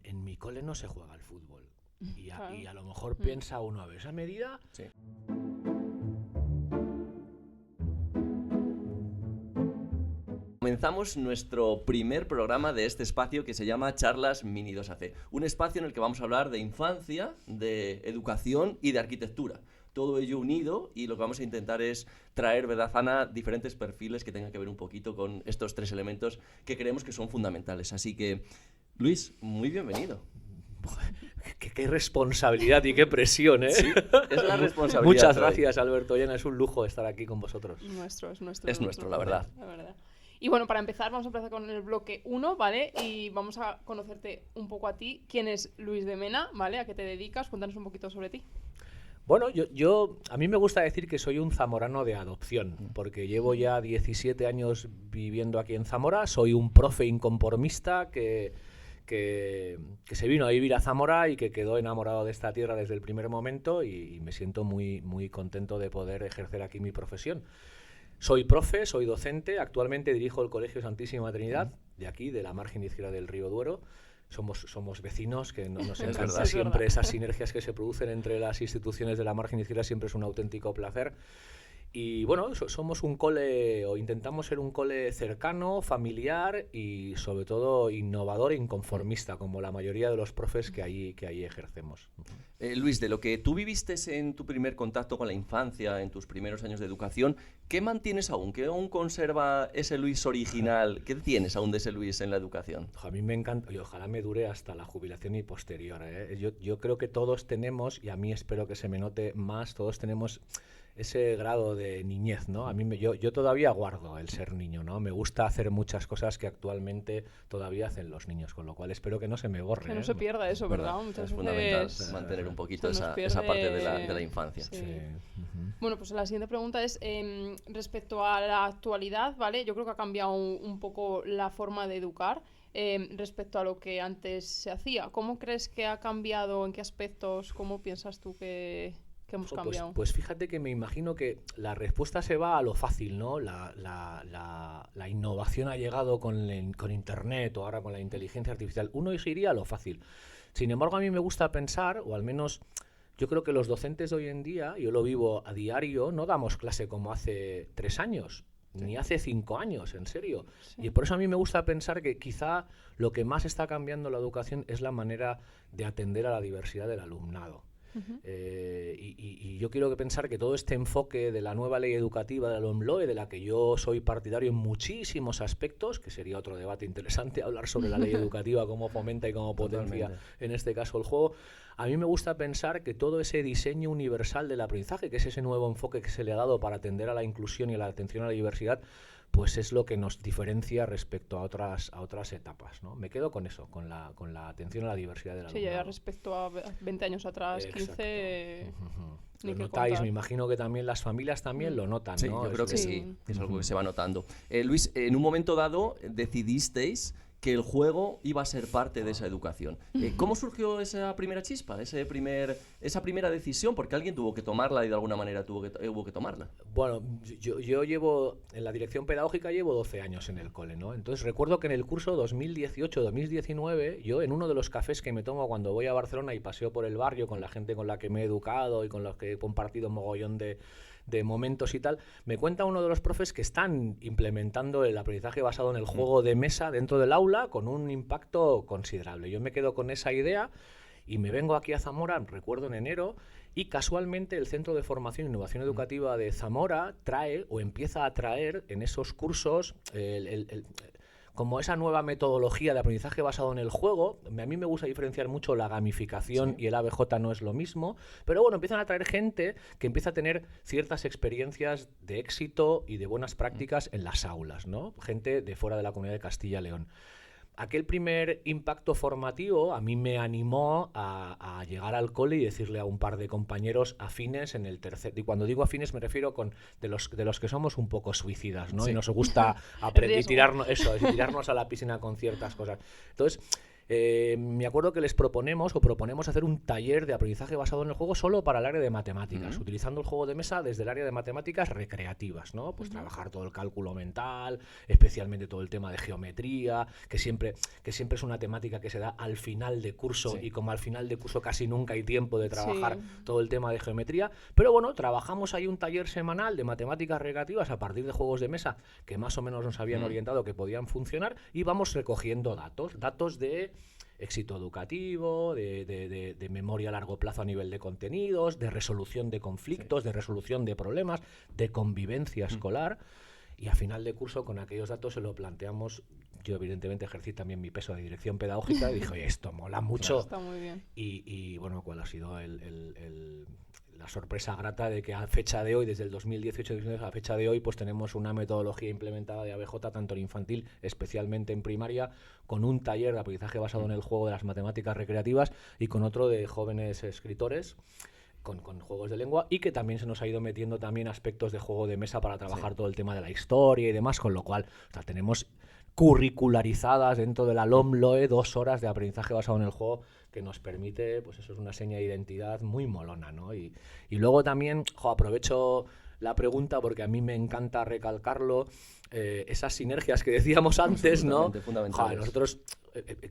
en mi cole no se juega al fútbol. Y Claro. a lo mejor piensa uno, a ver, esa medida... Sí. Comenzamos nuestro primer programa de este espacio que se llama Charlas Mini 2AC. Un espacio en el que vamos a hablar de infancia, de educación y de arquitectura. Todo ello unido, y lo que vamos a intentar es traer, ¿verdad, Ana?, diferentes perfiles que tengan que ver un poquito con estos tres elementos que creemos que son fundamentales. Así que, Luis, muy bienvenido. Qué responsabilidad y qué presión, ¿eh? Sí, es la responsabilidad. Muchas hoy. gracias, Alberto Llena. Es un lujo estar aquí con vosotros. Es nuestro. Es nuestro, la verdad. Y bueno, para empezar, vamos a empezar con el bloque 1, ¿vale? Y vamos a conocerte un poco a ti. ¿Quién es Luis de Mena, ¿vale? ¿A qué te dedicas? Cuéntanos un poquito sobre ti. Bueno, a mí me gusta decir que soy un zamorano de adopción, porque llevo ya 17 años viviendo aquí en Zamora. Soy un profe inconformista que se vino a vivir a Zamora y que quedó enamorado de esta tierra desde el primer momento, y me siento muy, muy contento de poder ejercer aquí mi profesión. Soy profe, soy docente, actualmente dirijo el Colegio Santísima Trinidad, de aquí, de la margen izquierda del río Duero. Somos vecinos, que nos encanta verdad. siempre esas sinergias que se producen entre las instituciones de la margen izquierda, siempre es un auténtico placer. Y bueno, somos un cole, o intentamos ser un cole cercano, familiar y sobre todo innovador e inconformista, como la mayoría de los profes que ahí ejercemos. Luis, de lo que tú viviste en tu primer contacto con la infancia, en tus primeros años de educación, ¿qué mantienes aún? ¿Qué aún conserva ese Luis original? ¿Qué tienes aún de ese Luis en la educación? A mí me encanta, y ojalá me dure hasta la jubilación y posterior, ¿eh? Yo creo que todos tenemos, y a mí espero que se me note más, todos tenemos ese grado de niñez, ¿no? Yo todavía guardo el ser niño, ¿no? Me gusta hacer muchas cosas que actualmente todavía hacen los niños, con lo cual espero que no se me borre. Que no se pierda eso, ¿verdad? Muchas Es fundamental veces mantener un poquito se nos esa parte de pierde. la infancia. Sí. Sí. Ujú. Bueno, pues la siguiente pregunta es respecto a la actualidad, ¿vale? Yo creo que ha cambiado un poco la forma de educar respecto a lo que antes se hacía. ¿Cómo crees que ha cambiado? ¿En qué aspectos? ¿Cómo piensas tú que hemos cambiado? Pues fíjate que me imagino que la respuesta se va a lo fácil, ¿no? La innovación ha llegado con Internet o ahora con la inteligencia artificial. Uno se iría a lo fácil. Sin embargo, a mí me gusta pensar, o al menos yo creo que los docentes de hoy en día, yo lo vivo a diario, no damos clase como hace 3 años, ni hace 5 años, en serio. Sí. Y por eso a mí me gusta pensar que quizá lo que más está cambiando la educación es la manera de atender a la diversidad del alumnado. Ujú. Y yo quiero pensar que todo este enfoque de la nueva ley educativa de la LOMLOE, de la que yo soy partidario en muchísimos aspectos, que sería otro debate interesante hablar sobre la ley educativa, cómo fomenta y cómo potencia en este caso el juego, a mí me gusta pensar que todo ese diseño universal del aprendizaje, que es ese nuevo enfoque que se le ha dado para atender a la inclusión y a la atención a la diversidad, pues es lo que nos diferencia respecto a otras etapas, ¿no? Me quedo con eso, con la atención a la diversidad del Sí, alumnado. ya respecto a 20 años atrás, Exacto. 15... Ujú. ni Lo que notáis, contar. me imagino que también las familias también lo notan, Sí, ¿no? yo creo que Sí. sí, es algo que se va notando. Luis, en un momento dado decidisteis que el juego iba a ser parte de esa educación. ¿Cómo surgió esa primera chispa, esa primera decisión? Porque alguien tuvo que tomarla y de alguna manera hubo que tomarla. Bueno, yo llevo, en la dirección pedagógica llevo 12 años en el cole, ¿no? Entonces recuerdo que en el curso 2018-2019, yo en uno de los cafés que me tomo cuando voy a Barcelona y paseo por el barrio con la gente con la que me he educado y con los que he compartido un mogollón de momentos y tal, me cuenta uno de los profes que están implementando el aprendizaje basado en el juego de mesa dentro del aula con un impacto considerable. Yo me quedo con esa idea y me vengo aquí a Zamora, recuerdo en enero, y casualmente el Centro de Formación e Innovación Educativa de Zamora trae o empieza a traer en esos cursos como esa nueva metodología de aprendizaje basado en el juego. A mí me gusta diferenciar mucho la gamificación y el ABJ no es lo mismo, pero bueno, empiezan a traer gente que empieza a tener ciertas experiencias de éxito y de buenas prácticas en las aulas, ¿no? Gente de fuera de la Comunidad de Castilla y León. Aquel primer impacto formativo a mí me animó a llegar al cole y decirle a un par de compañeros afines en el tercer... Y cuando digo afines me refiero de los que somos un poco suicidas, ¿no? Sí. Y nos gusta aprender y Riesgo. tirarnos a la piscina con ciertas cosas. Entonces, Me acuerdo que les proponemos hacer un taller de aprendizaje basado en el juego solo para el área de matemáticas, utilizando el juego de mesa desde el área de matemáticas recreativas, ¿no? Pues trabajar todo el cálculo mental, especialmente todo el tema de geometría, que siempre es una temática que se da al final de curso, y como al final de curso casi nunca hay tiempo de trabajar todo el tema de geometría, pero bueno, trabajamos ahí un taller semanal de matemáticas recreativas a partir de juegos de mesa que más o menos nos habían orientado que podían funcionar, y vamos recogiendo datos de éxito educativo, de memoria a largo plazo a nivel de contenidos, de resolución de conflictos, de resolución de problemas, de convivencia escolar. Y a final de curso, con aquellos datos se lo planteamos. Yo, evidentemente, ejercí también mi peso de dirección pedagógica y dije, oye, esto mola mucho. Está muy bien. Y bueno, ¿cuál ha sido la sorpresa grata de que a fecha de hoy, desde el 2018 a fecha de hoy, pues tenemos una metodología implementada de ABJ tanto en infantil, especialmente en primaria, con un taller de aprendizaje basado en el juego de las matemáticas recreativas y con otro de jóvenes escritores con juegos de lengua, y que también se nos ha ido metiendo también aspectos de juego de mesa para trabajar todo el tema de la historia y demás, con lo cual tenemos curricularizadas dentro de la LOMLOE 2 horas de aprendizaje basado en el juego, que nos permite, pues eso es una seña de identidad muy molona, ¿no? Y luego también, aprovecho la pregunta porque a mí me encanta recalcarlo, esas sinergias que decíamos antes, ¿no? Nosotros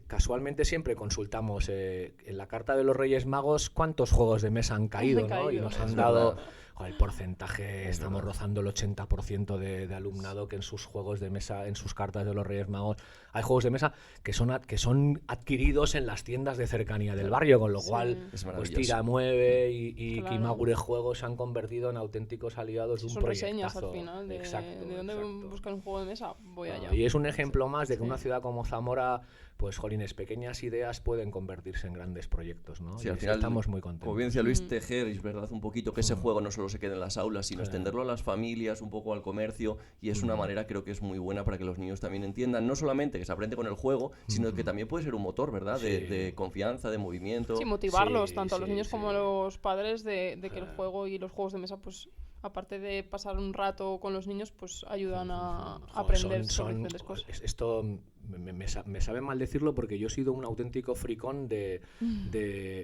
casualmente siempre consultamos en la carta de los Reyes Magos cuántos juegos de mesa han caído, ¿no? Y nos han dado... el porcentaje, estamos rozando el 80% de alumnado que en sus juegos de mesa, en sus cartas de los Reyes Magos, hay juegos de mesa que son adquiridos en las tiendas de cercanía del barrio, con lo cual pues Tira Mueve y Kimagure Juegos se han convertido en auténticos aliados de un proyectazo. Son reseñas al final de dónde buscar un juego de mesa, voy allá. Y es un ejemplo más de que una ciudad como Zamora, pues jolines, pequeñas ideas pueden convertirse en grandes proyectos, ¿no? Sí, al final estamos muy contentos. Como bien decía Luis, tejer, es verdad, un poquito que ese juego no solo se quede en las aulas, sino extenderlo a las familias, un poco al comercio, y es una manera, creo que es muy buena para que los niños también entiendan, no solamente que se aprende con el juego, sino que también puede ser un motor, ¿verdad? De confianza, de movimiento. Sí, motivarlos, tanto a los niños como a los padres, de que el juego y los juegos de mesa, pues aparte de pasar un rato con los niños, pues ayudan a aprender sobre diferentes cosas. Esto me sabe mal decirlo porque yo he sido un auténtico fricón de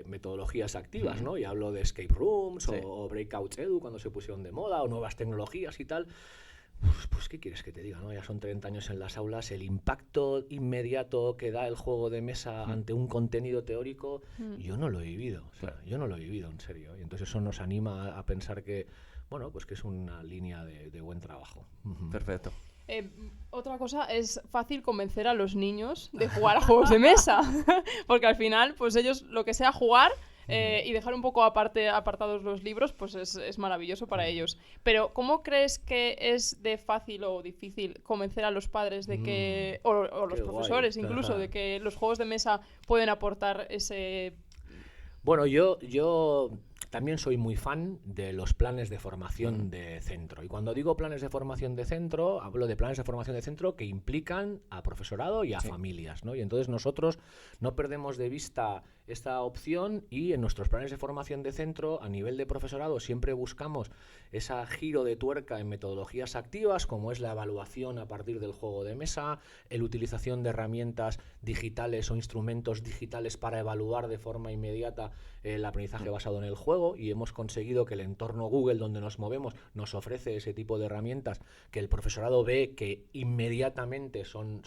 metodologías activas, ¿no? Y hablo de escape rooms o breakout edu cuando se pusieron de moda, o nuevas tecnologías y tal. Pues ¿qué quieres que te diga, no? Ya son 30 años en las aulas, el impacto inmediato que da el juego de mesa ante un contenido teórico, yo no lo he vivido, yo no lo he vivido, en serio. Y entonces eso nos anima a pensar que, bueno, pues que es una línea de buen trabajo. Perfecto. Otra cosa, es fácil convencer a los niños de jugar a juegos de mesa, porque al final, pues ellos lo que sea jugar y dejar un poco apartados los libros, pues es maravilloso para ellos. Pero ¿cómo crees que es de fácil o difícil convencer a los padres de que, o los profesores incluso, de que los juegos de mesa pueden aportar ese... Bueno, yo también soy muy fan de los planes de formación de centro. Y cuando digo planes de formación de centro, hablo de planes de formación de centro que implican a profesorado y a familias, ¿no? Y entonces nosotros no perdemos de vista esta opción, y en nuestros planes de formación de centro, a nivel de profesorado, siempre buscamos ese giro de tuerca en metodologías activas, como es la evaluación a partir del juego de mesa, la utilización de herramientas digitales o instrumentos digitales para evaluar de forma inmediata el aprendizaje basado en el juego, y hemos conseguido que el entorno Google donde nos movemos nos ofrece ese tipo de herramientas que el profesorado ve que inmediatamente son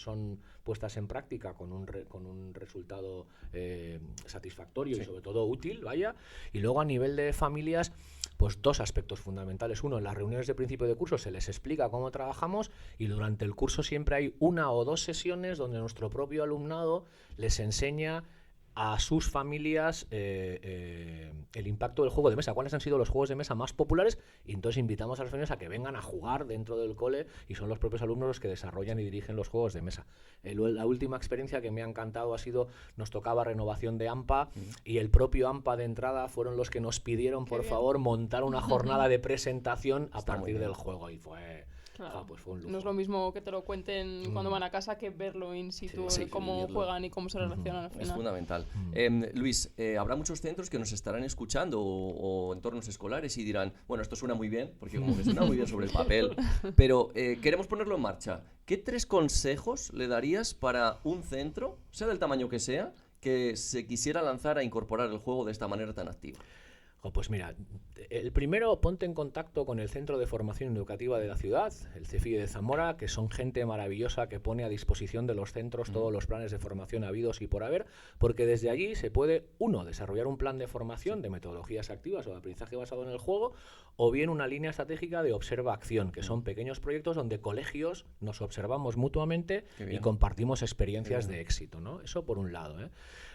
puestas en práctica con un resultado satisfactorio y sobre todo útil, vaya. Y luego a nivel de familias, pues dos aspectos fundamentales. Uno, en las reuniones de principio de curso se les explica cómo trabajamos, y durante el curso siempre hay 1 o 2 sesiones donde nuestro propio alumnado les enseña a sus familias el impacto del juego de mesa, cuáles han sido los juegos de mesa más populares, y entonces invitamos a las familias a que vengan a jugar dentro del cole, y son los propios alumnos los que desarrollan y dirigen los juegos de mesa. La última experiencia que me ha encantado ha sido, nos tocaba renovación de AMPA, y el propio AMPA de entrada fueron los que nos pidieron, por favor, montar una jornada de presentación a partir del juego, y fue Claro. Pues fue un lujo. No es lo mismo que te lo cuenten cuando van a casa que verlo in situ, Sí, cómo vivirlo. juegan y cómo se relacionan al Es final. fundamental. Luis, habrá muchos centros que nos estarán escuchando o entornos escolares y dirán, bueno, esto suena muy bien, porque como que suena muy bien sobre el papel, pero queremos ponerlo en marcha. ¿Qué 3 consejos le darías para un centro, sea del tamaño que sea, que se quisiera lanzar a incorporar el juego de esta manera tan activa? Pues mira, el primero, ponte en contacto con el Centro de Formación Educativa de la ciudad, el CEFIE de Zamora, que son gente maravillosa que pone a disposición de los centros todos los planes de formación habidos y por haber, porque desde allí se puede, uno, desarrollar un plan de formación de metodologías activas o de aprendizaje basado en el juego, o bien una línea estratégica de observa-acción, que son pequeños proyectos donde colegios nos observamos mutuamente Qué y bien. compartimos experiencias de éxito, ¿no? Eso por un lado, ¿eh?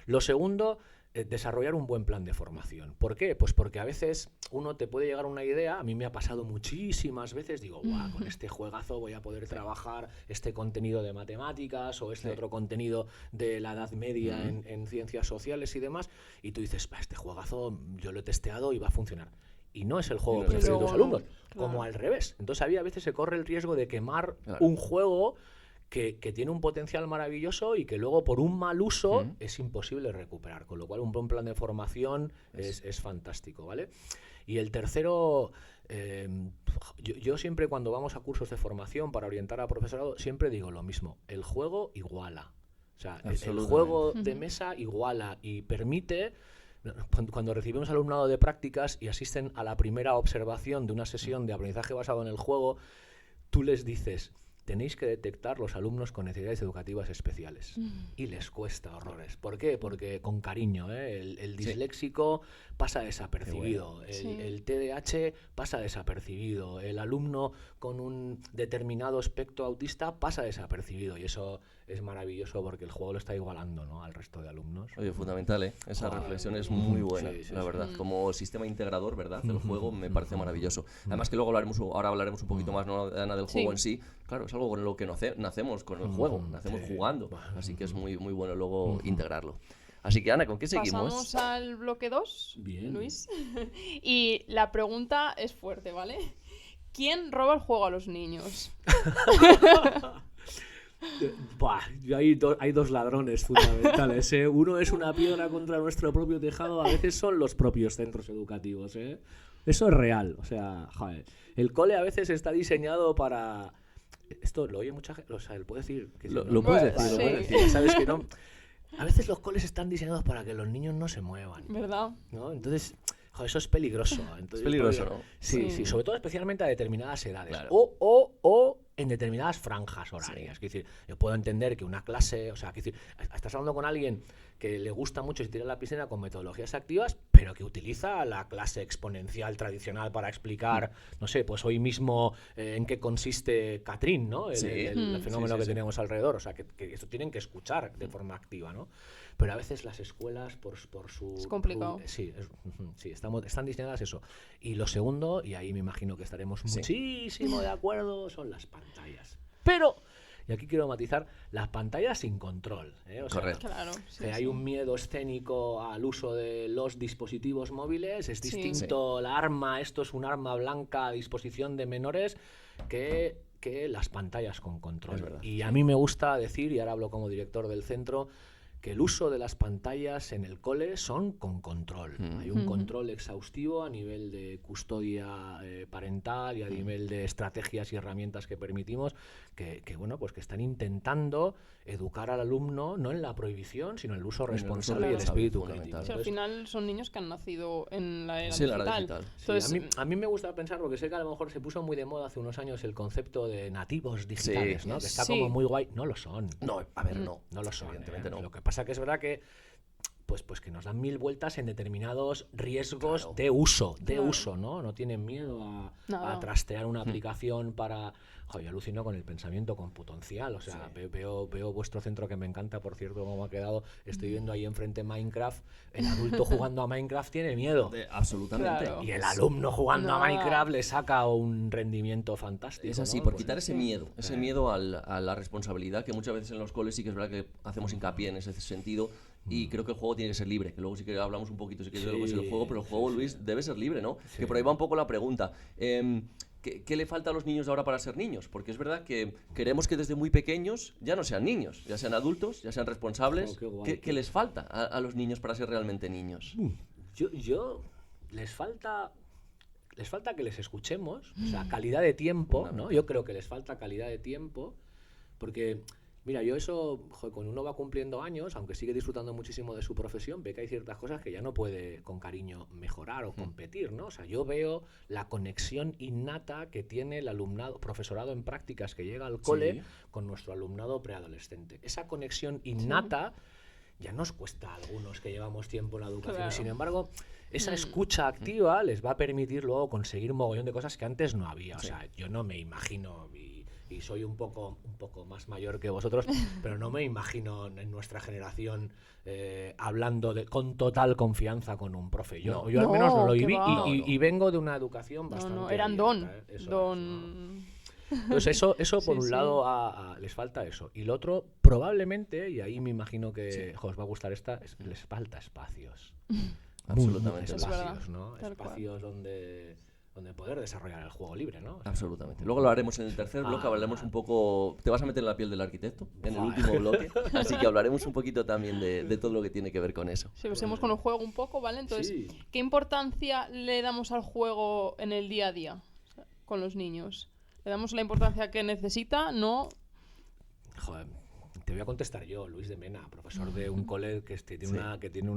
Lo segundo, desarrollar un buen plan de formación. ¿Por qué? Pues porque a veces uno te puede llegar una idea, a mí me ha pasado muchísimas veces, digo, guau, con este juegazo voy a poder trabajar este contenido de matemáticas o este otro contenido de la Edad Media en ciencias sociales y demás, y tú dices, este juegazo yo lo he testeado y va a funcionar. Y no es el juego Y no es preferido de los luego alumnos, claro. como al revés. Entonces a veces se corre el riesgo de quemar Claro. un juego que tiene un potencial maravilloso y que luego por un mal uso es imposible recuperar, con lo cual un buen plan de formación es fantástico, ¿vale? Y el tercero, yo siempre cuando vamos a cursos de formación para orientar a profesorado, siempre digo lo mismo, el juego iguala. O sea, el Absolutamente. juego de mesa iguala y permite... Cuando recibimos alumnado de prácticas y asisten a la primera observación de una sesión de aprendizaje basado en el juego, tú les dices, tenéis que detectar los alumnos con necesidades educativas especiales. Y les cuesta horrores. ¿Por qué? Porque con cariño, ¿eh? El disléxico pasa desapercibido, el TDAH pasa desapercibido, el alumno con un determinado espectro autista pasa desapercibido, y eso es maravilloso porque el juego lo está igualando, ¿no?, al resto de alumnos. Oye, fundamental, ¿eh? Esa reflexión es muy buena, Sí, sí, la sí. verdad. Como sistema integrador, ¿verdad? El juego me parece maravilloso. Además que luego ahora hablaremos un poquito más, ¿no, Ana, del juego en sí. Claro, es algo con lo que nacemos, con el juego, nacemos jugando. Así que es muy, muy bueno luego integrarlo. Así que, Ana, ¿con qué seguimos? Pasamos al bloque 2, Bien. Luis. Y la pregunta es fuerte, ¿vale? ¿Quién roba el juego a los niños? Hay dos ladrones fundamentales, ¿eh? Uno es una piedra contra nuestro propio tejado, a veces son los propios centros educativos, ¿eh? Eso es real, o sea, joder. El cole a veces está diseñado para... Esto lo oye mucha gente, o sea, él puede decir... Que Lo puedes decir, lo puedes decir, ¿sabes que no? A veces los coles están diseñados para que los niños no se muevan, ¿Verdad? ¿no? Entonces, joder, eso es peligroso. Entonces, Es peligroso, porque- ¿no? Sí, Sí. sí, sobre todo especialmente a determinadas edades. Claro. O en determinadas franjas horarias. Es decir, yo puedo entender que una clase, o sea, es decir, estás hablando con alguien que le gusta mucho y tira a la piscina con metodologías activas, pero que utiliza la clase exponencial tradicional para explicar, no sé, pues hoy mismo en qué consiste Catrín, ¿no? El fenómeno Sí, que sí. tenemos alrededor. O sea, que esto tienen que escuchar de forma activa, ¿no? Pero a veces las escuelas, por su... Es complicado. Sí, están diseñadas eso. Y lo segundo, y ahí me imagino que estaremos muchísimo de acuerdo, son las pantallas. Pero, y aquí quiero matizar, las pantallas sin control, ¿eh? O sea, Correcto. Claro. sí, que hay sí. un miedo escénico al uso de los dispositivos móviles, es Sí. distinto la arma, esto es un arma blanca a disposición de menores, que las pantallas con control. Es verdad. Y a mí me gusta decir, y ahora hablo como director del centro, que el uso de las pantallas en el cole son con control. Hay un control exhaustivo a nivel de custodia parental y a nivel de estrategias y herramientas que permitimos que bueno, pues que están intentando educar al alumno no en la prohibición, sino en el uso el uso responsable y el responsable, espíritu fundamental. crítico. Sí, al Entonces, final son niños que han nacido en la era Sí, la digital. era digital. sí, Entonces, a mí me gusta pensar, porque sé que a lo mejor se puso muy de moda hace unos años el concepto de nativos digitales, ¿no? Que está Sí. como muy guay. No lo son. No, a ver, no. No lo son. Evidentemente no. Lo que pasa que es verdad que pues que nos dan mil vueltas en determinados riesgos Claro. de uso, Claro. ¿no? No tienen miedo a Nada. trastear una aplicación para... Joder, yo alucino con el pensamiento computencial, o sea, veo vuestro centro, que me encanta, por cierto, cómo ha quedado. Estoy viendo ahí enfrente Minecraft. El adulto jugando a Minecraft tiene miedo. Absolutamente. Claro. Y el alumno jugando a Nada. Minecraft le saca un rendimiento fantástico. Es así, ¿no? por Pues quitar ese miedo a la responsabilidad, que muchas veces en los coles sí que es verdad que hacemos hincapié en ese sentido, y creo que el juego tiene que ser libre, que luego sí que hablamos un poquito si quieres de lo que es el juego, pero el juego, Luis, debe ser libre, ¿no? Que por ahí va un poco la pregunta. ¿qué le falta a los niños ahora para ser niños? Porque es verdad que queremos que desde muy pequeños ya no sean niños, ya sean adultos, ya sean responsables. Oh, qué guay. ¿Qué les falta a los niños para ser realmente niños? Yo les falta que les escuchemos, o sea, calidad de tiempo, ¿no? Yo creo que les falta calidad de tiempo, porque, mira, yo eso, joder, cuando uno va cumpliendo años, aunque sigue disfrutando muchísimo de su profesión, ve que hay ciertas cosas que ya no puede con cariño mejorar o competir, ¿no? O sea, yo veo la conexión innata que tiene el alumnado, profesorado en prácticas que llega al cole con nuestro alumnado preadolescente. Esa conexión innata ya nos cuesta a algunos que llevamos tiempo en la educación. Claro. Sin embargo, esa escucha activa les va a permitir luego conseguir un mogollón de cosas que antes no había. O sea, yo no me imagino, y soy un poco más mayor que vosotros, pero no me imagino en nuestra generación hablando con total confianza con un profe. Yo al menos no lo qué viví va. y vengo de una educación bastante eran abierta, don. Eso es, Don. ¿no? Entonces eso por Sí, un sí. lado les falta eso. Y lo otro, probablemente, y ahí me imagino que os va a gustar les falta espacios. Absolutamente. Es verdad, Espacios, ¿no? tal cual. Espacios donde poder desarrollar el juego libre, ¿no? O sea, Absolutamente. Luego lo haremos en el tercer bloque, hablaremos un poco... Te vas a meter en la piel del arquitecto en el último bloque, así que hablaremos un poquito también de todo lo que tiene que ver con eso. Si seguimos con el juego un poco, ¿vale? Entonces, Sí. ¿qué importancia le damos al juego en el día a día con los niños? ¿Le damos la importancia que necesita? ¿No? Joder, te voy a contestar yo, Luis de Mena, profesor de un cole que tiene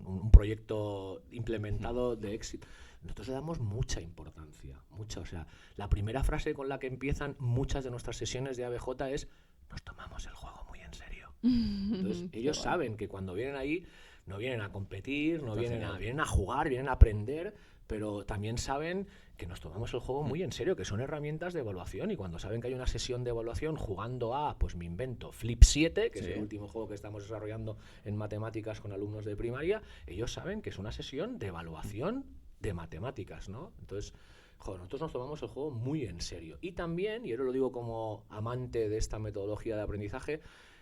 un proyecto implementado de éxito. Nosotros le damos mucha importancia, mucha. O sea, la primera frase con la que empiezan muchas de nuestras sesiones de ABJ es: nos tomamos el juego muy en serio. Entonces, ellos saben que cuando vienen ahí no vienen a competir, vienen a jugar, vienen a aprender, pero también saben que nos tomamos el juego muy en serio, que son herramientas de evaluación, y cuando saben que hay una sesión de evaluación jugando a, pues me invento, Flip 7, que es el último juego que estamos desarrollando en matemáticas con alumnos de primaria, ellos saben que es una sesión de evaluación de matemáticas, ¿no? Entonces, joder, nosotros nos tomamos el juego muy en serio. Y también, y ahora lo digo como amante de esta metodología de aprendizaje,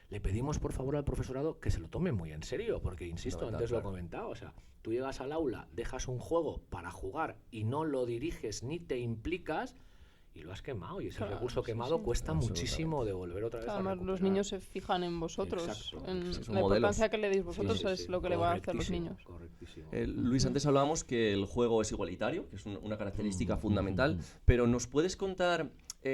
le pedimos por favor al profesorado que se lo tome muy en serio, porque insisto, antes lo he comentado, o sea, tú llegas al aula, dejas un juego para jugar y no lo diriges ni te implicas y lo has quemado, y ese recurso quemado cuesta muchísimo de volver otra vez a Además, recuperar. los niños se fijan en vosotros, Exacto, en son la modelos. importancia que le deis vosotros es lo que le va a hacer los Correctísimo, niños. correctísimo. Luis, antes hablábamos que el juego es igualitario, que es una característica fundamental, pero ¿nos puedes contar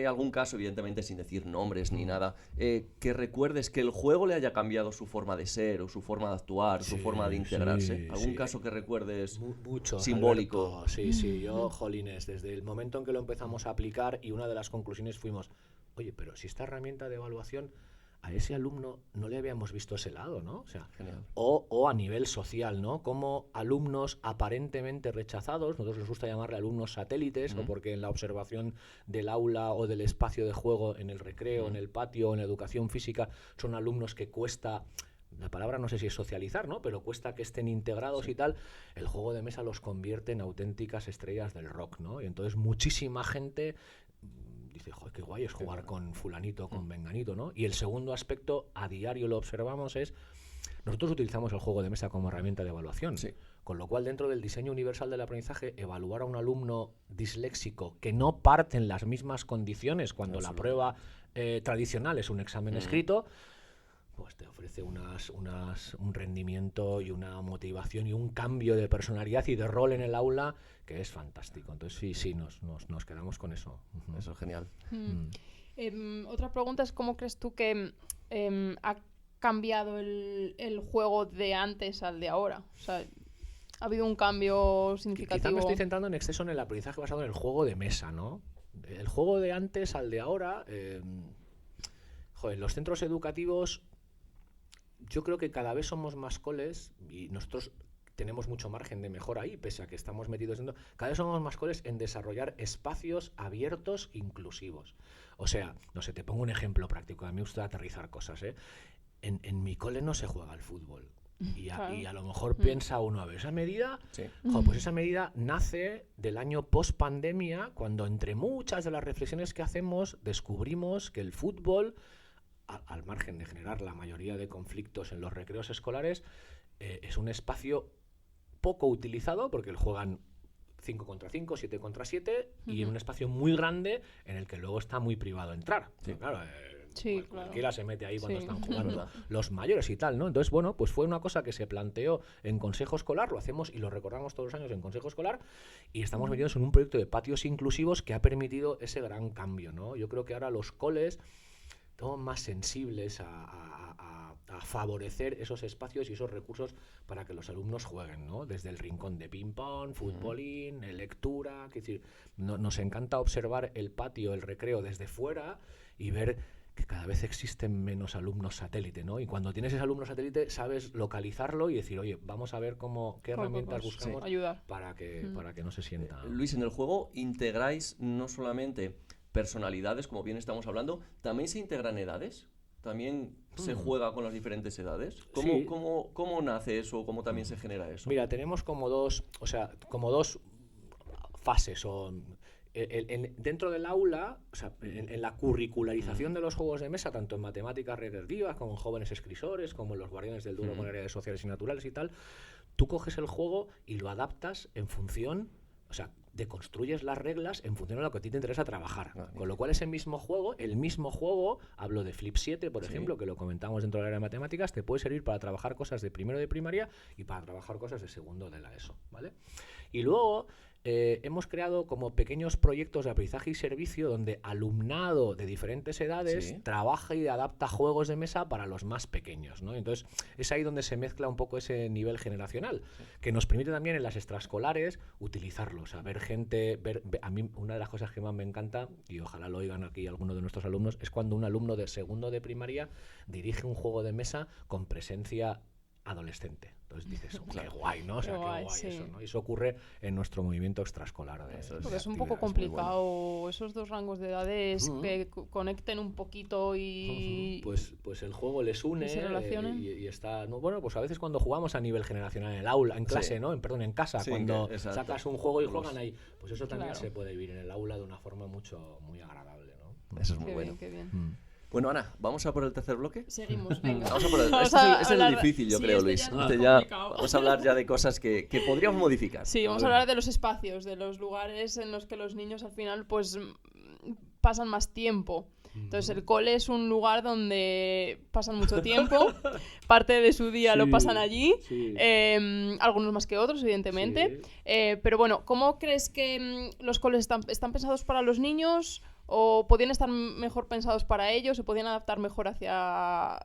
algún caso, evidentemente sin decir nombres ni nada, que recuerdes que el juego le haya cambiado su forma de ser, o su forma de actuar, su forma de integrarse? ¿Algún caso que recuerdes Mucho, simbólico? Alberto. Sí, yo, jolines, desde el momento en que lo empezamos a aplicar, y una de las conclusiones fuimos: oye, pero si esta herramienta de evaluación a ese alumno no le habíamos visto ese lado, ¿no? O sea, Genial. o a nivel social, ¿no? Como alumnos aparentemente rechazados, nosotros nos gusta llamarle alumnos satélites, o porque en la observación del aula o del espacio de juego, en el recreo, en el patio, en la educación física, son alumnos que cuesta, la palabra no sé si es socializar, ¿no? Pero cuesta que estén integrados y tal. El juego de mesa los convierte en auténticas estrellas del rock, ¿no? Y entonces muchísima gente dice: joder, qué guay es jugar con fulanito, con menganito, ¿no? Y el segundo aspecto, a diario lo observamos, es: nosotros utilizamos el juego de mesa como herramienta de evaluación. Sí. Con lo cual, dentro del diseño universal del aprendizaje, evaluar a un alumno disléxico que no parte en las mismas condiciones cuando la prueba tradicional es un examen escrito, pues te ofrece un rendimiento y una motivación y un cambio de personalidad y de rol en el aula que es fantástico. Entonces sí, nos quedamos con eso. Eso es genial. Otra pregunta es: ¿cómo crees tú que ha cambiado el juego de antes al de ahora? O sea, ¿ha habido un cambio significativo? Quizá me estoy centrando en exceso en el aprendizaje basado en el juego de mesa, ¿no? El juego de antes al de ahora, los centros educativos, yo creo que cada vez somos más coles, y nosotros tenemos mucho margen de mejora ahí, pese a que estamos metidos en... Cada vez somos más coles en desarrollar espacios abiertos inclusivos. O sea, no sé, te pongo un ejemplo práctico. A mí me gusta aterrizar cosas, ¿eh? En mi cole no se juega al fútbol. Y a lo mejor piensa uno: a ver, esa medida, pues esa medida nace del año post-pandemia, cuando entre muchas de las reflexiones que hacemos descubrimos que el fútbol, al margen de generar la mayoría de conflictos en los recreos escolares, es un espacio poco utilizado, porque juegan 5 contra 5, 7 contra 7 y en un espacio muy grande en el que luego está muy privado entrar. Sí. Pero claro, Sí, claro. cualquiera se mete ahí cuando Sí. están jugando los mayores y tal, ¿no? Entonces, bueno, pues fue una cosa que se planteó en Consejo Escolar, lo hacemos y lo recordamos todos los años en Consejo Escolar, y estamos metidos en un proyecto de patios inclusivos que ha permitido ese gran cambio, ¿no? Yo creo que ahora los coles son más sensibles a favorecer esos espacios y esos recursos para que los alumnos jueguen, ¿no? Desde el rincón de ping-pong, futbolín, lectura, es decir, nos encanta observar el patio, el recreo desde fuera y ver que cada vez existen menos alumnos satélite, ¿no? Y cuando tienes ese alumno satélite sabes localizarlo y decir, oye, vamos a ver qué herramientas buscamos ayudar. para que no se sienta. Luis, en el juego integráis no solamente personalidades, como bien estamos hablando, también se integran edades. También se juega con las diferentes edades. Sí. ¿Cómo nace eso? ¿Cómo también se genera eso? Mira, tenemos como dos fases dentro del aula, o sea, en la curricularización de los juegos de mesa, tanto en matemáticas recreativas como en jóvenes escritores, como en los guardianes del duro con áreas sociales y naturales y tal, tú coges el juego y lo adaptas en función, o sea, deconstruyes las reglas en función de lo que a ti te interesa trabajar. Con lo cual el mismo juego, hablo de Flip 7, por ejemplo, que lo comentamos dentro del área de matemáticas, te puede servir para trabajar cosas de primero de primaria y para trabajar cosas de segundo de la ESO, ¿vale? Y luego hemos creado como pequeños proyectos de aprendizaje y servicio donde alumnado de diferentes edades trabaja y adapta juegos de mesa para los más pequeños, ¿no? Entonces es ahí donde se mezcla un poco ese nivel generacional, que nos permite también en las extraescolares utilizarlos, a ver gente, a mí una de las cosas que más me encanta, y ojalá lo oigan aquí algunos de nuestros alumnos, es cuando un alumno de segundo de primaria dirige un juego de mesa con presencia adolescente. Entonces dices, qué guay, ¿no? O sea, qué guay eso, ¿no? Y eso ocurre en nuestro movimiento extraescolar. Porque es un poco complicado esos dos rangos de edades que conecten un poquito y... Pues el juego les une se relacionen. y está... No, bueno, pues a veces cuando jugamos a nivel generacional en el aula, en clase, ¿no? En casa, cuando sacas un juego y juegan ahí, pues eso también se puede vivir en el aula de una forma muy agradable, ¿no? Eso es muy bueno. Qué bien. Bueno, Ana, ¿vamos a por el tercer bloque? Seguimos, venga. Vamos a por el... Este es el difícil, yo creo, Luis. Vamos a hablar ya de cosas que podríamos modificar. Sí, vamos a hablar de los espacios, de los lugares en los que los niños al final pues pasan más tiempo. Entonces el cole es un lugar donde pasan mucho tiempo, parte de su día lo pasan allí, algunos más que otros, evidentemente. Pero bueno, ¿cómo crees que los coles están pensados para los niños? ¿O podían estar mejor pensados para ellos? ¿Se podían adaptar mejor hacia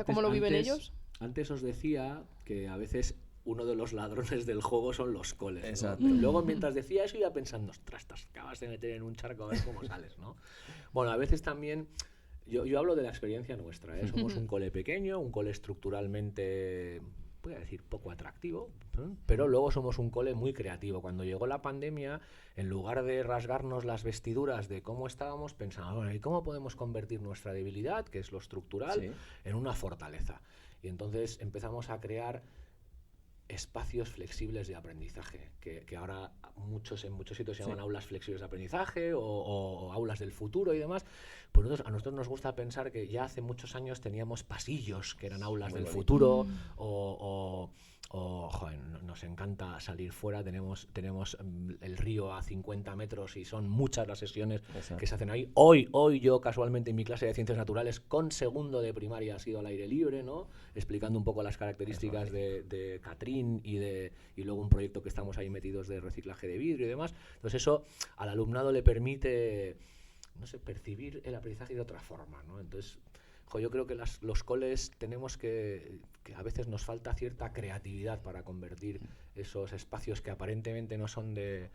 cómo lo viven ellos? Antes os decía que a veces uno de los ladrones del juego son los coles, ¿no? Exacto. Luego, mientras decía eso, iba pensando, ostras, te acabas de meter en un charco a ver cómo sales, ¿no? Bueno, a veces también... Yo hablo de la experiencia nuestra, ¿eh? Somos un cole pequeño, un cole estructuralmente... voy a decir poco atractivo, pero luego somos un cole muy creativo. Cuando llegó la pandemia, en lugar de rasgarnos las vestiduras de cómo estábamos, pensamos, bueno, ¿y cómo podemos convertir nuestra debilidad, que es lo estructural, en una fortaleza? Y entonces empezamos a crear espacios flexibles de aprendizaje, que ahora en muchos sitios se llaman aulas flexibles de aprendizaje o aulas del futuro y demás. Pues a nosotros nos gusta pensar que ya hace muchos años teníamos pasillos que eran aulas del futuro joder, nos encanta salir fuera, tenemos el río a 50 metros y son muchas las sesiones que se hacen ahí. Hoy yo casualmente en mi clase de Ciencias Naturales con segundo de primaria ha sido al aire libre, ¿no? Explicando un poco las características de Catrín y luego un proyecto que estamos ahí metidos de reciclaje de vidrio y demás. Entonces eso al alumnado le permite, no sé, percibir el aprendizaje de otra forma, ¿no? Entonces, yo creo que los coles tenemos que a veces nos falta cierta creatividad para convertir esos espacios que aparentemente no son de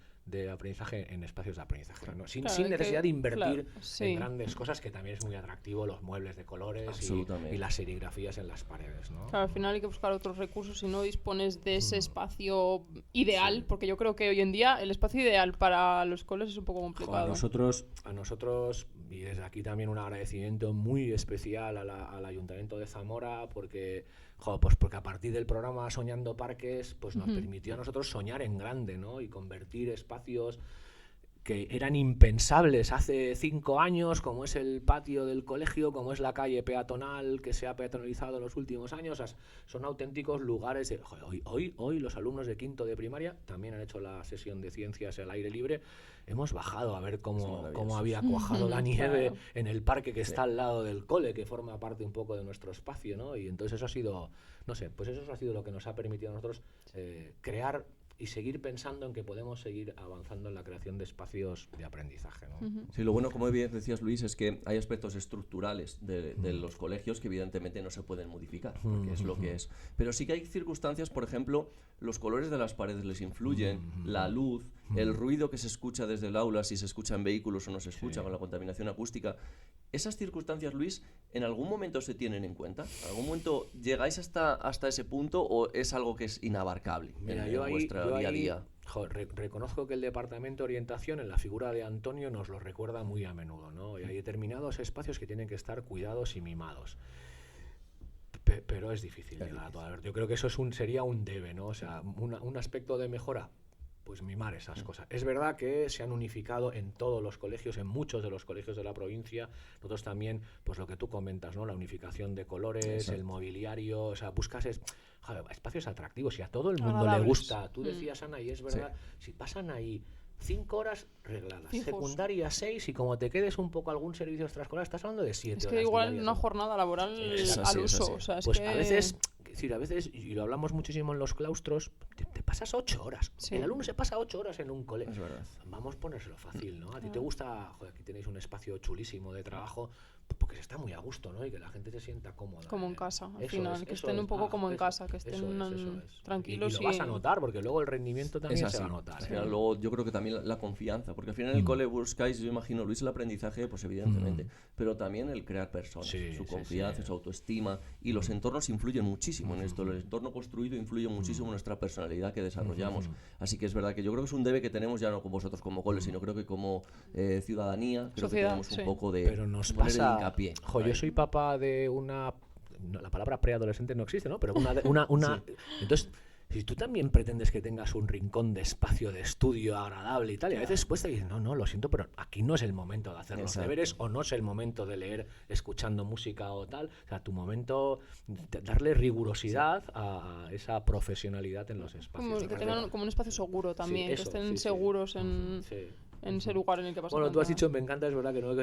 aprendizaje en espacios de aprendizaje, ¿no? Sin necesidad de invertir en grandes cosas, que también es muy atractivo, los muebles de colores y las serigrafías en las paredes, ¿no? Claro, al final hay que buscar otros recursos si no dispones de ese espacio ideal, porque yo creo que hoy en día el espacio ideal para los coles es un poco complicado. A nosotros, y desde aquí también un agradecimiento muy especial al Ayuntamiento de Zamora, porque a partir del programa Soñando Parques, pues nos permitió a nosotros soñar en grande, ¿no? Y convertir espacios que eran impensables hace 5 años, como es el patio del colegio, como es la calle peatonal que se ha peatonalizado en los últimos años. O sea, son auténticos lugares de... Hoy los alumnos de quinto de primaria también han hecho la sesión de ciencias al aire libre. Hemos bajado a ver cómo había cuajado la nieve en el parque que está al lado del cole, que forma parte un poco de nuestro espacio, ¿no? Y entonces eso ha sido, no sé, pues eso ha sido lo que nos ha permitido a nosotros crear y seguir pensando en que podemos seguir avanzando en la creación de espacios de aprendizaje, ¿no? Sí, lo bueno, como bien decías, Luis, es que hay aspectos estructurales de los colegios que evidentemente no se pueden modificar, porque es lo que es. Pero sí que hay circunstancias, por ejemplo, los colores de las paredes les influyen, la luz, el ruido que se escucha desde el aula, si se escucha en vehículos o no se escucha con la contaminación acústica. ¿Esas circunstancias, Luis, en algún momento se tienen en cuenta? ¿En algún momento llegáis hasta ese punto o es algo que es inabarcable en vuestro día a día? Reconozco que el Departamento de Orientación, en la figura de Antonio, nos lo recuerda muy a menudo, ¿no? Y hay determinados espacios que tienen que estar cuidados y mimados. Pero es difícil llegar a todo. A ver, yo creo que eso sería un debe, ¿no? O sea, un aspecto de mejora, pues mimar esas cosas. Es verdad que se han unificado en todos los colegios, en muchos de los colegios de la provincia. Nosotros también, pues lo que tú comentas, ¿no? La unificación de colores, el mobiliario, o sea, buscas espacios atractivos y a todo el mundo le gusta. Tú decías, Ana, y es verdad, si pasan ahí 5 horas regladas, secundaria 6, y como te quedes un poco algún servicio extraescolar, estás hablando de 7 horas. Es que igual diarias, una ¿no? jornada laboral al uso. O sea, es pues que... a veces, y lo hablamos muchísimo en los claustros, te pasas 8 horas. Sí. El alumno se pasa 8 horas en un cole. Es verdad. Vamos a ponérselo fácil, ¿no? A ti te gusta, aquí tenéis un espacio chulísimo de trabajo, porque se está muy a gusto, ¿no? Y que la gente se sienta cómoda. Como en casa, al final, que estén un poco como en casa, que estén tranquilos. Y lo vas a notar, porque luego el rendimiento también se va a notar. Al final, luego yo creo que también la confianza, porque al final en el cole buscáis, yo imagino, Luis, el aprendizaje, pues evidentemente, pero también el crear personas, su confianza, su autoestima, y los entornos influyen muchísimo en esto. El entorno construido influye muchísimo en nuestra personalidad que desarrollamos. Así que es verdad que yo creo que es un debe que tenemos ya no con vosotros como cole, sino creo que como ciudadanía, creo Sociedad, que tenemos un poco de pero nos poner pasa, el hincapié. yo soy papá de una... No, la palabra preadolescente no existe, ¿no? Pero entonces, si tú también pretendes que tengas un rincón de espacio de estudio agradable y tal, y a veces cuesta y dices, no, lo siento, pero aquí no es el momento de hacer los deberes, o no es el momento de leer escuchando música o tal. O sea, tu momento, darle rigurosidad a esa profesionalidad en los espacios. Que tengan como un espacio seguro también, que estén seguros en ese lugar en el que vas a Bueno, tú has dicho, me encanta, es verdad que no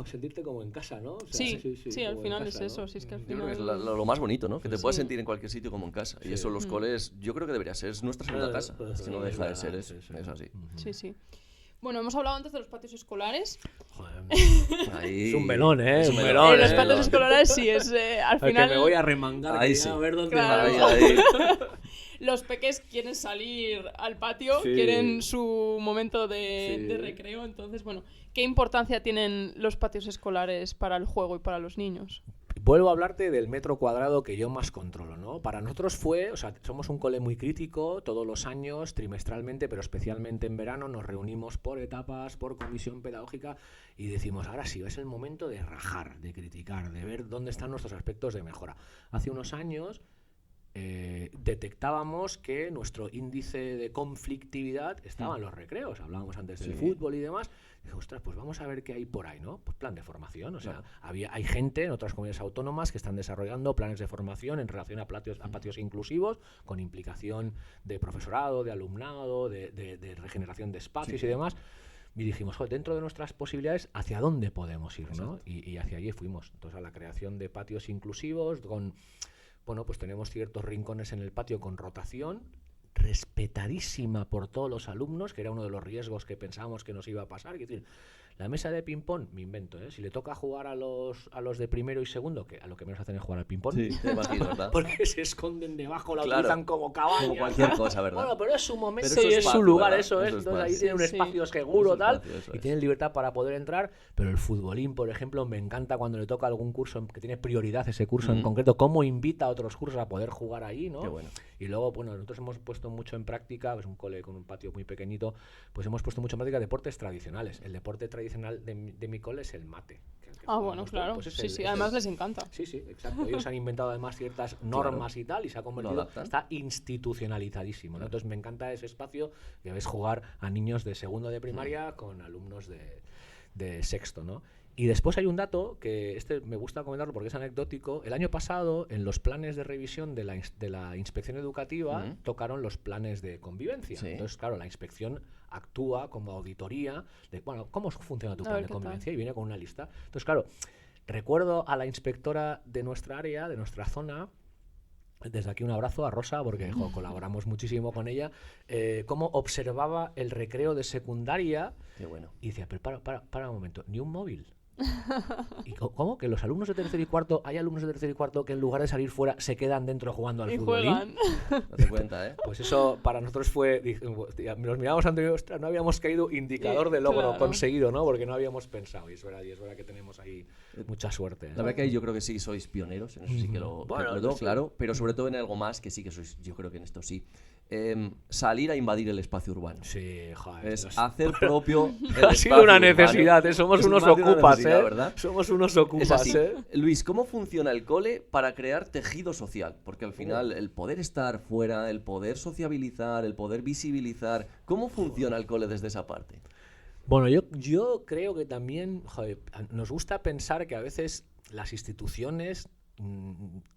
sentirte como en casa, ¿no? O sea, sí, al final es eso. Sí, es que al Yo final... creo que es lo más bonito, ¿no? Que te puedas sentir en cualquier sitio como en casa. Y eso los coles, yo creo que debería ser, es nuestra segunda casa. Si no deja de ser, es así. Sí. Bueno, hemos hablado antes de los patios escolares. Joder, Ahí, es un melón, ¿eh? es un melón. Los patios escolares sí, es al final... Que me voy a remangar, ahí a ver dónde Claro. va. Ahí. Los peques quieren salir al patio, quieren su momento de recreo. Entonces, bueno, ¿qué importancia tienen los patios escolares para el juego y para los niños? Vuelvo a hablarte del metro cuadrado que yo más controlo, ¿no? Para nosotros somos un cole muy crítico, todos los años, trimestralmente, pero especialmente en verano, nos reunimos por etapas, por comisión pedagógica, y decimos, ahora sí, es el momento de rajar, de criticar, de ver dónde están nuestros aspectos de mejora. Hace unos años detectábamos que nuestro índice de conflictividad estaba en los recreos. Hablábamos antes del fútbol y demás. Y dije, ostras, pues vamos a ver qué hay por ahí, ¿no? Pues plan de formación. O sea, hay gente en otras comunidades autónomas que están desarrollando planes de formación en relación a patios inclusivos, con implicación de profesorado, de alumnado, de regeneración de espacios y demás. Y dijimos, dentro de nuestras posibilidades, ¿hacia dónde podemos ir, ¿no? Y hacia allí fuimos. Entonces, a la creación de patios inclusivos con... Bueno, pues tenemos ciertos rincones en el patio con rotación, respetadísima por todos los alumnos, que era uno de los riesgos que pensábamos que nos iba a pasar. Es decir, la mesa de ping-pong, me invento, si le toca jugar a los de primero y segundo, que a lo que menos hacen es jugar al ping-pong, te imagino, ¿verdad? porque se esconden debajo, la utilizan como cabaña. Como cualquier cosa, ¿verdad? Bueno, pero es su momento Pero y es su lugar, ¿verdad? eso es. Entonces ahí tienen un espacio seguro, tal, eso y tienen libertad para poder entrar. Pero el futbolín, por ejemplo, me encanta cuando le toca algún curso que tiene prioridad ese curso en concreto, cómo invita a otros cursos a poder jugar ahí, ¿no? Qué bueno. Y luego, bueno, nosotros hemos puesto mucho en práctica, es un cole con un patio muy pequeñito, pues hemos puesto mucho en práctica deportes tradicionales. El deporte tradicional tradicional de mi cole es el mate. Que Bueno, jugamos, claro. pues es Sí, el- sí, es además el- les encanta. Sí, sí, exacto. Ellos han inventado además ciertas normas y tal, y se ha convertido, adaptan. está institucionalizadísimo, ¿no? Entonces me encanta ese espacio que ves jugar a niños de segundo de primaria con alumnos de sexto, ¿no? Y después hay un dato que me gusta comentarlo porque es anecdótico. El año pasado, en los planes de revisión de la inspección educativa, tocaron los planes de convivencia. Sí. Entonces, claro, la inspección actúa como auditoría de, bueno, ¿cómo funciona tu A plan ver de qué tal. convivencia? Y viene con una lista. Entonces, claro, recuerdo a la inspectora de nuestra área, de nuestra zona, desde aquí un abrazo a Rosa, porque colaboramos muchísimo con ella, cómo observaba el recreo de secundaria Qué bueno. y decía, pero para un momento, ni un móvil. ¿Y cómo? ¿Que los alumnos de tercero y cuarto, hay alumnos de tercero y cuarto que en lugar de salir fuera se quedan dentro jugando al Y futbolín? juegan. Date cuenta, ¿eh? Pues eso para nosotros fue, nos miramos antes y ostras, no habíamos caído indicador de logro Claro. conseguido, ¿no? Porque no habíamos pensado, y es verdad que tenemos ahí mucha suerte. La verdad que ahí yo creo que sí sois pioneros, en eso sí que lo Bueno, recuerdo, sí. claro, pero sobre todo en algo más que sí que sois, yo creo que en esto sí. Salir a invadir el espacio urbano. Sí, joder. Es nos- hacer propio el ha sido espacio una urbano. necesidad, somos Es unos más de una ocupas, necesidad, ¿verdad? Somos unos Es ocupas, así. Luis, ¿cómo funciona el cole para crear tejido social? Porque al final el poder estar fuera, el poder sociabilizar, el poder visibilizar, ¿cómo funciona el cole desde esa parte? Bueno, yo creo que también, joder, nos gusta pensar que a veces las instituciones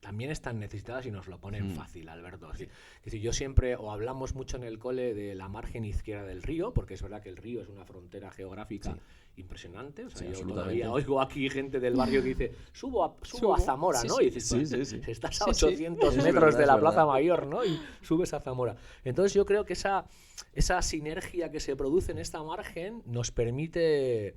también están necesitadas y nos lo ponen fácil, Alberto. Es decir, yo siempre, o hablamos mucho en el cole de la margen izquierda del río, porque es verdad que el río es una frontera geográfica impresionante. O sea, Sí, yo absolutamente. todavía oigo aquí gente del barrio que dice, subo a Zamora, Sí, ¿no? sí. Y dices, Sí, pues, sí, sí. estás a Sí, sí. 800 Es metros verdad, de es la verdad. Plaza Mayor, ¿no? Y subes a Zamora. Entonces yo creo que esa sinergia que se produce en esta margen nos permite...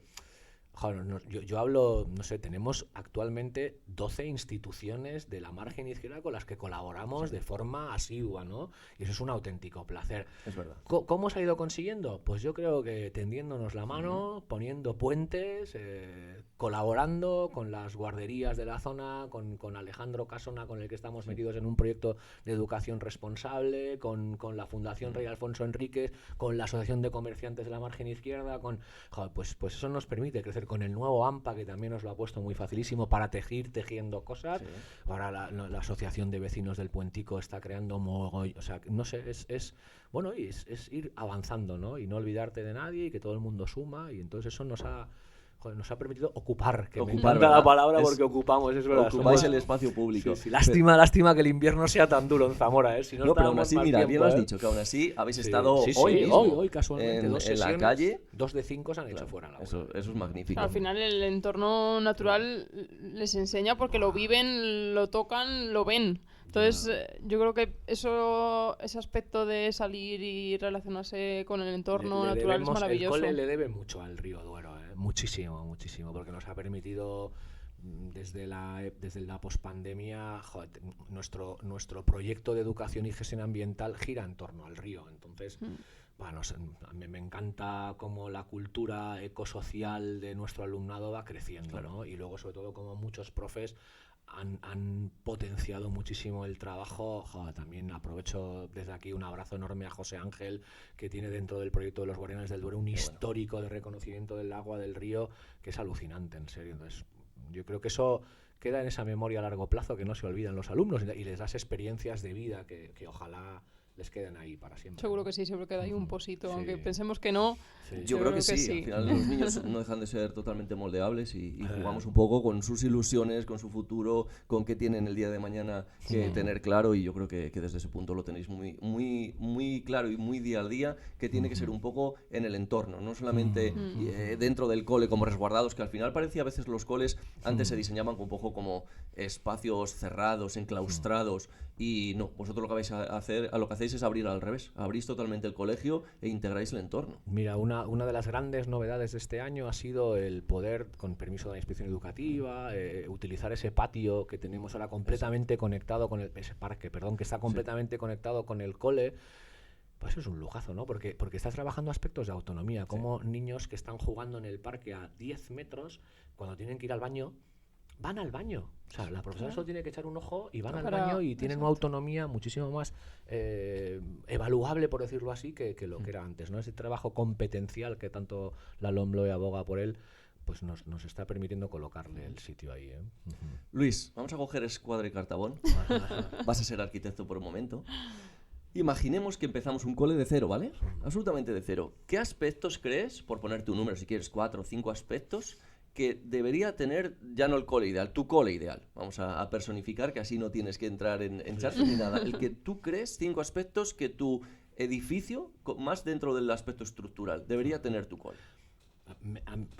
Joder, yo hablo, no sé, tenemos actualmente 12 instituciones de la margen izquierda con las que colaboramos de forma asidua, ¿no? Y eso es un auténtico placer. Es verdad. ¿Cómo se ha ido consiguiendo? Pues yo creo que tendiéndonos la mano, poniendo puentes, colaborando con las guarderías de la zona, con Alejandro Casona, con el que estamos metidos en un proyecto de educación responsable, con la Fundación Rey Alfonso Enríquez, con la Asociación de Comerciantes de la Margen Izquierda, joder, pues eso nos permite crecer con el nuevo AMPA, que también nos lo ha puesto muy facilísimo para tejiendo cosas. Sí. Ahora la Asociación de Vecinos del Puentico está creando o sea, no sé, es ir avanzando, ¿no? Y no olvidarte de nadie y que todo el mundo suma, y entonces eso nos ha permitido ocupar, que me Ocupar, encanta la ¿verdad? palabra Es- porque ocupamos, es verdad. Ocupáis somos- el espacio público. Sí, sí. Lástima que el invierno sea tan duro en Zamora, ¿eh? Si no, No, pero aún estábamos así, más mira, bien tiempo, lo has ¿eh? dicho, que aún así habéis Sí, estado sí, sí, hoy mismo hoy casualmente, en, dos en la sesiones, calle. 2 de 5 se han hecho Claro, fuera. La eso es magnífico. Al final el entorno natural les enseña porque lo viven, lo tocan, lo ven. Entonces yo creo que ese aspecto de salir y relacionarse con el entorno natural es maravilloso. El cole le debe mucho al río Duero, muchísimo, muchísimo, porque nos ha permitido desde la pospandemia, nuestro proyecto de educación y gestión ambiental gira en torno al río. Entonces, bueno, a mí me encanta cómo la cultura ecosocial de nuestro alumnado va creciendo, Claro. ¿no? Y luego, sobre todo, como muchos profes han potenciado muchísimo el trabajo. Joder, también aprovecho desde aquí un abrazo enorme a José Ángel, que tiene dentro del proyecto de los Guardianes del Duero un histórico de reconocimiento del agua del río que es alucinante, en serio. Entonces, yo creo que eso queda en esa memoria a largo plazo que no se olvidan los alumnos y les das experiencias de vida que ojalá les queden ahí para siempre. Seguro que sí, seguro que hay un posito, Sí. aunque pensemos que no. Sí. Yo creo que sí. Al final los niños no dejan de ser totalmente moldeables y jugamos un poco con sus ilusiones, con su futuro, con qué tienen el día de mañana que tener claro, y yo creo que desde ese punto lo tenéis muy claro y muy día al día, que tiene que ser un poco en el entorno, no solamente dentro del cole como resguardados, que al final parecía a veces los coles antes se diseñaban un poco como espacios cerrados, enclaustrados, y no, vosotros lo que vais a hacer, lo que hacéis es abrir al revés, abrís totalmente el colegio e integráis el entorno. Mira, una de las grandes novedades de este año ha sido el poder, con permiso de la inspección educativa, utilizar ese patio que tenemos ahora completamente conectado con ese parque, perdón, que está completamente conectado con el cole. Pues eso es un lujazo, ¿no? Porque estás trabajando aspectos de autonomía, como niños que están jugando en el parque a 10 metros, cuando tienen que ir al baño, van al baño. O sea, la profesora solo tiene que echar un ojo y van al Para- baño y tienen una exacto. autonomía muchísimo más evaluable, por decirlo así, que lo que era antes, ¿no? Ese trabajo competencial que tanto la LOMLOE aboga por él, pues nos está permitiendo colocarle el sitio ahí, ¿eh? Luis, vamos a coger escuadra y cartabón. Vas a ser arquitecto por un momento. Imaginemos que empezamos un cole de cero, ¿vale? Absolutamente de cero. ¿Qué aspectos crees, por ponerte un número, si quieres 4 o 5 aspectos, que debería tener ya no el cole ideal, tu cole ideal? Vamos a personificar, que así no tienes que entrar en charlas ni nada. El que tú crees 5 aspectos que tu edificio, más dentro del aspecto estructural, debería tener tu cole.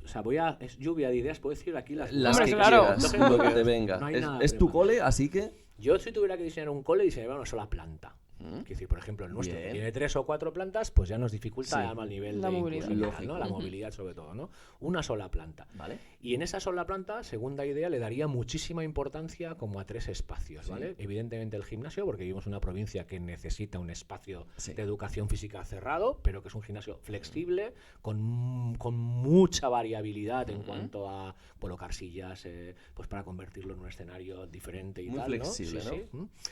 O sea, es lluvia de ideas, puedo decir aquí las Las Hombre, que claro. quieras, lo que te venga. No hay nada Es tu preparado. cole, así que... Yo, si tuviera que diseñar un cole, diseñaría una sola planta. ¿Mm? Es decir, por ejemplo, el nuestro, que Bien. tiene 3 o 4 plantas, pues ya nos dificulta Sí. además el nivel La de movilidad. inclusividad, Lógico. ¿no? La movilidad sobre todo, ¿no? Una sola planta. ¿Vale? Y en esa sola planta, segunda idea, le daría muchísima importancia como a 3 espacios, ¿vale? Sí. Evidentemente el gimnasio, porque vivimos en una provincia que necesita un espacio Sí. de educación física cerrado, pero que es un gimnasio flexible, con mucha variabilidad en cuanto a colocar sillas, pues para convertirlo en un escenario diferente y Muy tal, flexible, ¿no? ¿no? Sí, sí.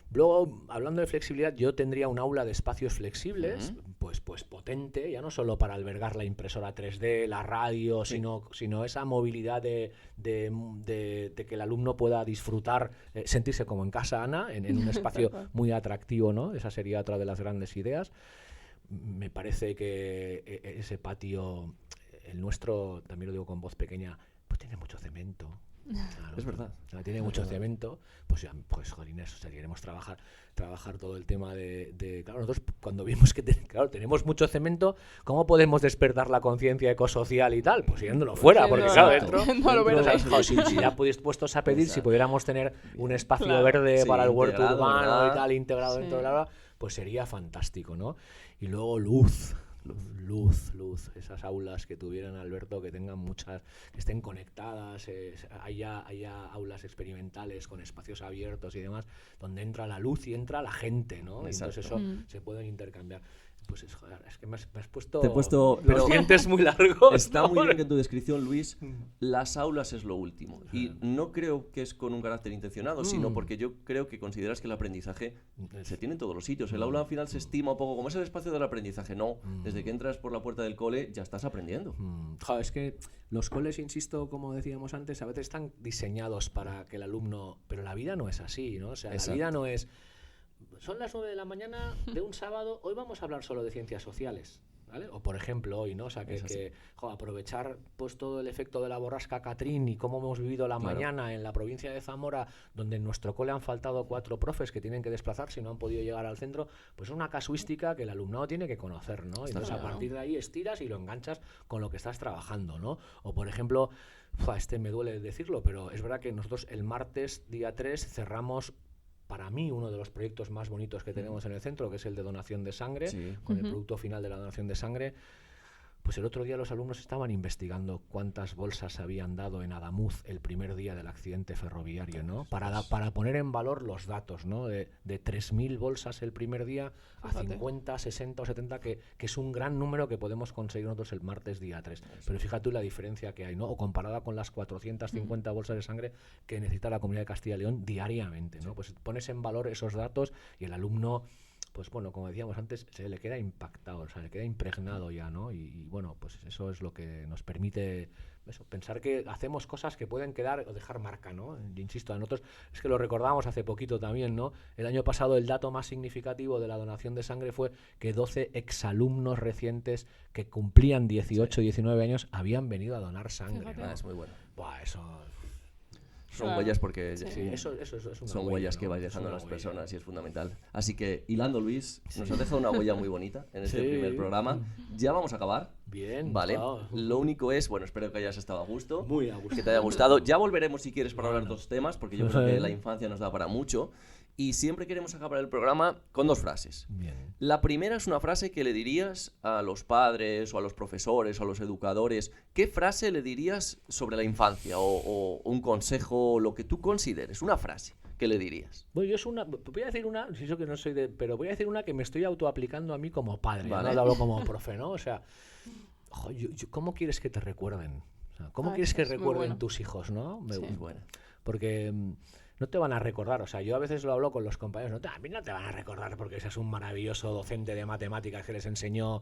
Luego, hablando de flexibilidad, yo tendría un aula de espacios flexibles, pues potente, ya no solo para albergar la impresora 3D, la radio, Sí. sino esa movilidad de que el alumno pueda disfrutar, sentirse como en casa, Ana, en un espacio muy atractivo, ¿no? Esa sería otra de las grandes ideas. Me parece que ese patio, el nuestro, también lo digo con voz pequeña, pues tiene mucho cemento. Claro, Es verdad. o sea, tiene mucho cemento, pues ya, pues jolines, o sea, queremos trabajar todo el tema claro, nosotros cuando vimos que claro, tenemos mucho cemento, ¿cómo podemos despertar la conciencia ecosocial y tal? Pues yéndolo fuera, porque claro, dentro, Yéndolo dentro, verde. o sea, si ya puestos a pedir, si Exacto. pudiéramos tener un espacio Claro. verde Sí, para el huerto integrado, urbano ¿verdad? y tal, integrado Sí. dentro de la, pues sería fantástico, ¿no? Y luego luz, esas aulas que tuvieran, Alberto, que tengan muchas, que estén conectadas, haya aulas experimentales con espacios abiertos y demás, donde entra la luz y entra la gente, ¿no? Y entonces Exacto. eso se pueden intercambiar. Pues joder, es que me has puesto, Te he puesto- los pero dientes muy largos. Está muy ¿no? bien que en tu descripción, Luis, las aulas es lo último. Y no creo que es con un carácter intencionado, sino porque yo creo que consideras que el aprendizaje se tiene en todos los sitios. El aula al final se estima un poco como es el espacio del aprendizaje. No, desde que entras por la puerta del cole ya estás aprendiendo. Joder, es que los coles, insisto, como decíamos antes, a veces están diseñados para que el alumno... Pero la vida no es así, ¿no? O sea, Exacto. la vida no es... Son las 9 de la mañana de un sábado, hoy vamos a hablar solo de ciencias sociales, ¿vale? O por ejemplo hoy, ¿no? O sea, Es así. aprovechar pues todo el efecto de la borrasca Catrín y cómo hemos vivido la Claro. mañana en la provincia de Zamora, donde en nuestro cole han faltado 4 profes que tienen que desplazarse y no han podido llegar al centro, pues es una casuística que el alumnado tiene que conocer, ¿no? Y entonces a claro. partir de ahí estiras y lo enganchas con lo que estás trabajando, ¿no? O por ejemplo, me duele decirlo, pero es verdad que nosotros el martes día 3 cerramos, para mí, uno de los proyectos más bonitos que tenemos en el centro, que es el de donación de sangre, Sí. con el producto final de la donación de sangre. Pues el otro día los alumnos estaban investigando cuántas bolsas habían dado en Adamuz el primer día del accidente ferroviario, ¿no? Para poner en valor los datos, ¿no? De 3.000 bolsas el primer día a Fíjate. 50, 60 o 70, que es un gran número que podemos conseguir nosotros el martes día 3. Pero fíjate tú la diferencia que hay, ¿no? O comparada con las 450 bolsas de sangre que necesita la Comunidad de Castilla y León diariamente, ¿no? Pues pones en valor esos datos y el alumno, pues bueno, como decíamos antes, se le queda impactado, o sea, le queda impregnado ya, ¿no? Y bueno, pues eso es lo que nos permite eso, pensar que hacemos cosas que pueden quedar o dejar marca, ¿no? Yo insisto, a nosotros es que lo recordábamos hace poquito también, ¿no? El año pasado el dato más significativo de la donación de sangre fue que 12 exalumnos recientes que cumplían 18, 19 años habían venido a donar sangre, Fíjate. ¿no? Es muy bueno. Buah, eso... Son Claro. huellas porque Sí. Sí, eso es una son huella, huellas ¿no? que van Es dejando una las huella. personas y es fundamental. Así que, hilando, Luis, nos has dejado una huella muy bonita en este Sí. primer programa. Ya vamos a acabar. Bien, Vale. wow. Lo único es, bueno, espero que hayas estado a gusto. Muy a gusto. Que te haya gustado. Ya volveremos si quieres para hablar de Bueno. otros temas, porque yo creo que la infancia nos da para mucho. Y siempre queremos acabar el programa con 2 frases. Bien. La primera es una frase que le dirías a los padres o a los profesores o a los educadores. ¿Qué frase le dirías sobre la infancia o un consejo o lo que tú consideres? Una frase que le dirías. Bueno, voy a decir una, si eso que no soy pero voy a decir una que me estoy autoaplicando a mí como padre, Vale. no lo hablo como profe, ¿no? O sea, ¿cómo quieres que te recuerden? O O sea, ¿cómo Ah, quieres esa que es muy recuerden buena. tus hijos, no? Sí. Es buena. Porque no te van a recordar, o sea, yo a veces lo hablo con los compañeros, a mí no te van a recordar porque seas un maravilloso docente de matemáticas que les enseñó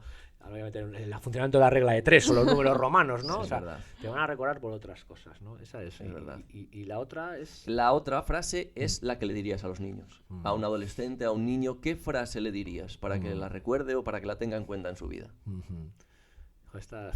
obviamente, el funcionamiento de la regla de 3 o los números romanos, ¿no? Sí, O es sea, verdad. te van a recordar por otras cosas, ¿no? Esa es verdad. Y la otra es... La otra frase es la que le dirías a los niños. A un adolescente, a un niño, ¿qué frase le dirías para que la recuerde o para que la tenga en cuenta en su vida? Ujú. Hijo, esta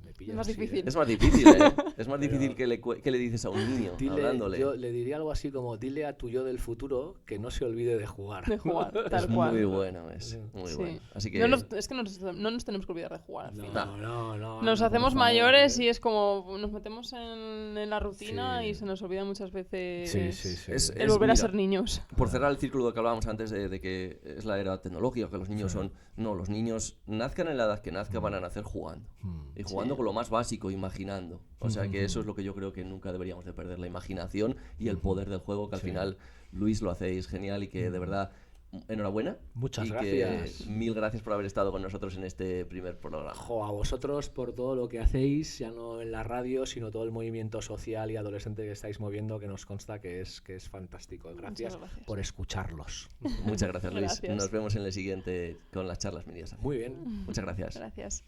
me pillas más así, difícil. Es más difícil, ¿eh? Es más Pero- difícil que le dices a un niño, hablándole. Yo le diría algo así como, dile a tu yo del futuro que no se olvide de jugar. De jugar, tal Es cual. muy bueno, es muy Sí. bueno. Así que... Es que no nos tenemos que olvidar de jugar al final. No. Nos no, hacemos por favor, mayores ¿eh? y es como nos metemos en la rutina Sí. y se nos olvida muchas veces Sí. el volver a mira, ser niños. Por cerrar el círculo de que hablábamos antes de que es la era tecnológica, que los niños son... No, los niños nazcan en la edad que nazcan, van a nacer jugando. Y jugando con lo más básico, imaginando. O sea que eso es lo que yo creo que nunca deberíamos de perder, la imaginación y el poder del juego, que al final, Luis, lo hacéis genial y que de verdad... Enhorabuena. Muchas y gracias. Que mil gracias por haber estado con nosotros en este primer programa. Jo, a vosotros por todo lo que hacéis, ya no en la radio, sino todo el movimiento social y adolescente que estáis moviendo, que nos consta que es fantástico. Gracias gracias. por escucharlos. Muchas gracias, Luis. Gracias. Nos vemos en el siguiente con las charlas medias. Muy bien. Muchas gracias. Gracias.